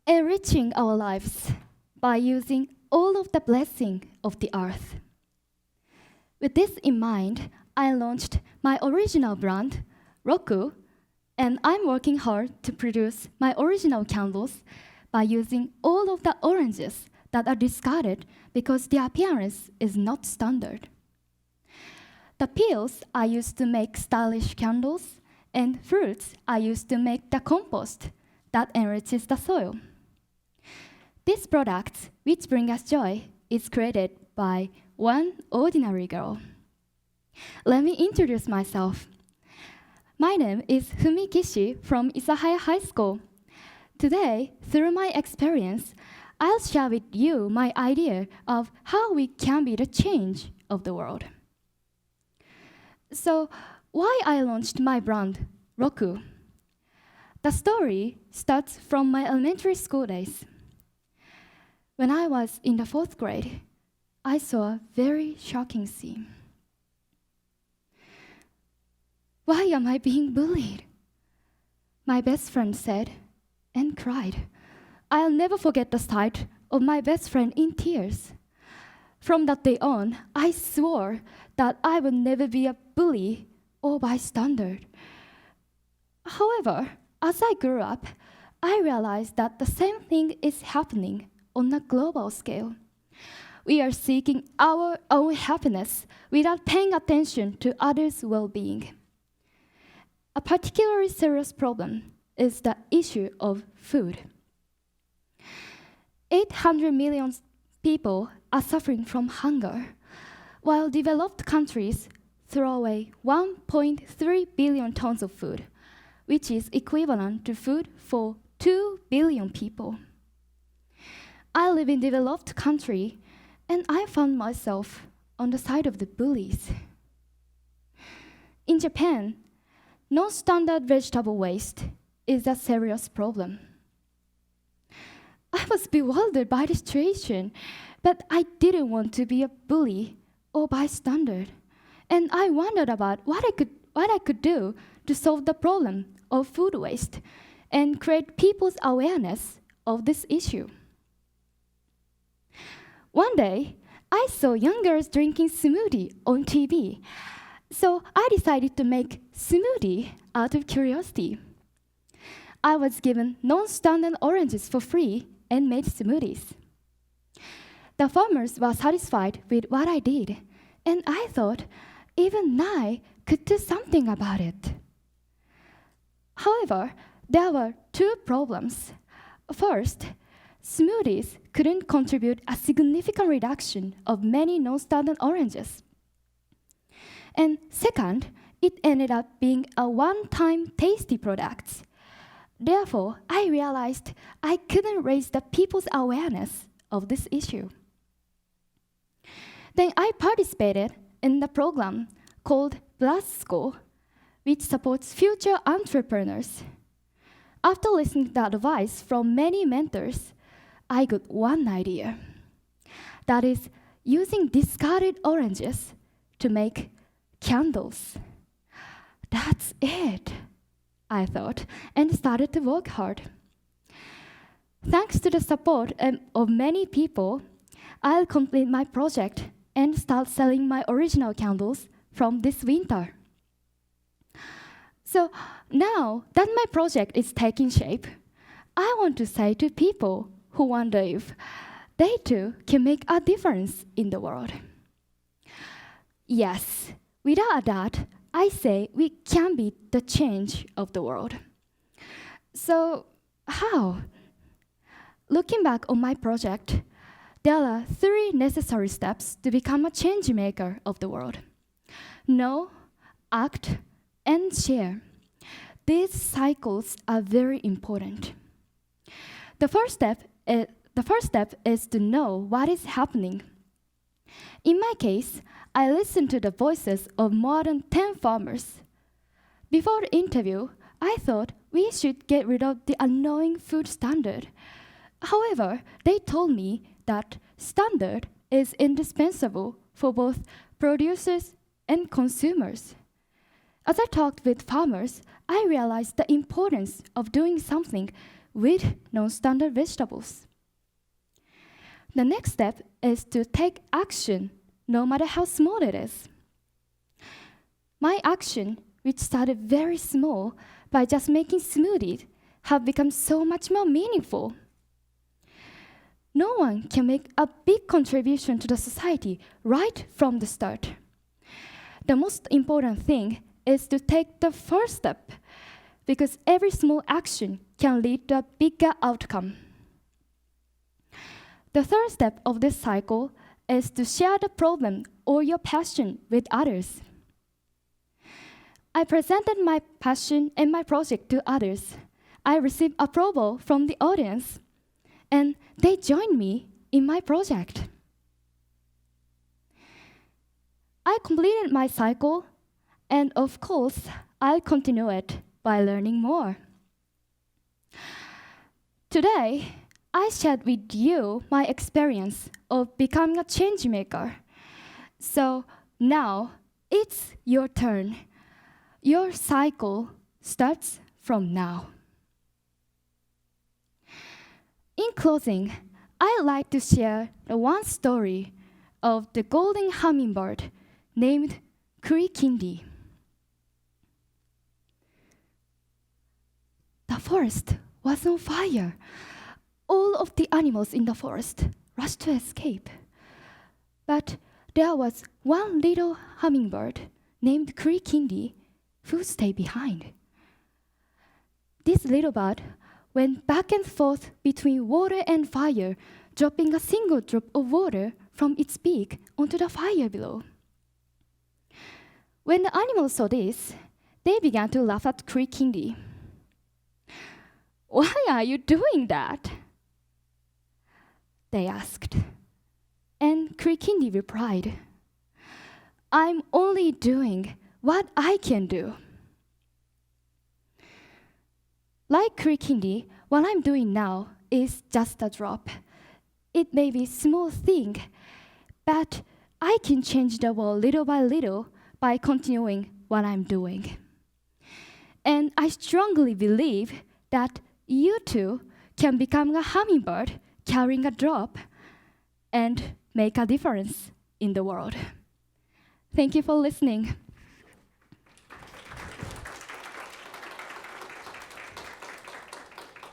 enriching our lives by using all of the blessing of the earth. With this in mind, I launched my original brand, Roku, and I'm working hard to produce my original candles by using all of the oranges that are discarded because their appearance is not standard. The peels are used to make stylish candles, and fruits are used to make the compost that enriches the soil. This product, which brings us joy, is created by one ordinary girl. Let me introduce myself. My name is Fumi Kishi from Isahaya High School. Today, through my experience, I'll share with you my idea of how we can be the change of the world. So, why I launched my brand, Roku? The story starts from my elementary school days. When I was in the 4th grade, I saw a very shocking scene. Why am I being bullied? My best friend said and cried. I'll never forget the sight of my best friend in tears. From that day on, I swore that I would never be a bully or bystander. However, as I grew up, I realized that the same thing is happening on a global scale. We are seeking our own happiness without paying attention to others' well-being. A particularly serious problem is the issue of food. 800 million people are suffering from hunger, while developed countries throw away 1.3 billion tons of food, which is equivalent to food for 2 billion people. I live in a developed country, and I found myself on the side of the bullies. In Japan, non-standard vegetable waste is a serious problem. I was bewildered by the situation, but I didn't want to be a bully or bystander, and I wondered about what I could do to solve the problem of food waste and create people's awareness of this issue. One day, I saw young girls drinking smoothie on TV, so I decided to make smoothie out of curiosity. I was given non-standard oranges for free and made smoothies. The farmers were satisfied with what I did, and I thought even I could do something about it. However, there were two problems. First, smoothies couldn't contribute a significant reduction of many non-standard oranges. And second, it ended up being a one-time tasty product. Therefore, I realized I couldn't raise the people's awareness of this issue. Then I participated in the program called Blast School, which supports future entrepreneurs. After listening to the advice from many mentors, I got one idea. That is, using discarded oranges to make candles. That's it, I thought, and started to work hard. Thanks to the support of many people, I'll complete my project and start selling my original candles from this winter. So now that my project is taking shape, I want to say to people who wonder if they too can make a difference in the world. Yes, without a doubt, I say we can be the change of the world. So how? Looking back on my project, there are 3 necessary steps to become a change maker of the world. Know, act, and share. These cycles are very important. The first step is to know what is happening. In my case, I listened to the voices of more than 10 farmers. Before the interview, I thought we should get rid of the annoying food standard. However, they told me that standard is indispensable for both producers and consumers. As I talked with farmers, I realized the importance of doing something with non-standard vegetables. The next step is to take action, no matter how small it is. My action, which started very small by just making smoothies, have become so much more meaningful. No one can make a big contribution to the society right from the start. The most important thing is to take the first step, because every small action can lead to a bigger outcome. The third step of this cycle is to share the problem or your passion with others. I presented my passion and my project to others. I received approval from the audience, and they joined me in my project. I completed my cycle, and of course, I'll continue it by learning more. Today, I shared with you my experience of becoming a change maker. So now, it's your turn. Your cycle starts from now. In closing, I'd like to share one story of the golden hummingbird named Kurikindi. The forest was on fire. All of the animals in the forest rushed to escape. But there was one little hummingbird named Kurikindi who stayed behind. This little bird went back and forth between water and fire, dropping a single drop of water from its beak onto the fire below. When the animals saw this, they began to laugh at Kurikindi. "Why are you doing that?" they asked. And Kurikindi replied, "I'm only doing what I can do." Like Kurikindi, what I'm doing now is just a drop. It may be a small thing, but I can change the world little by little by continuing what I'm doing. And I strongly believe that you too can become a hummingbird carrying a drop and make a difference in the world. Thank you for listening.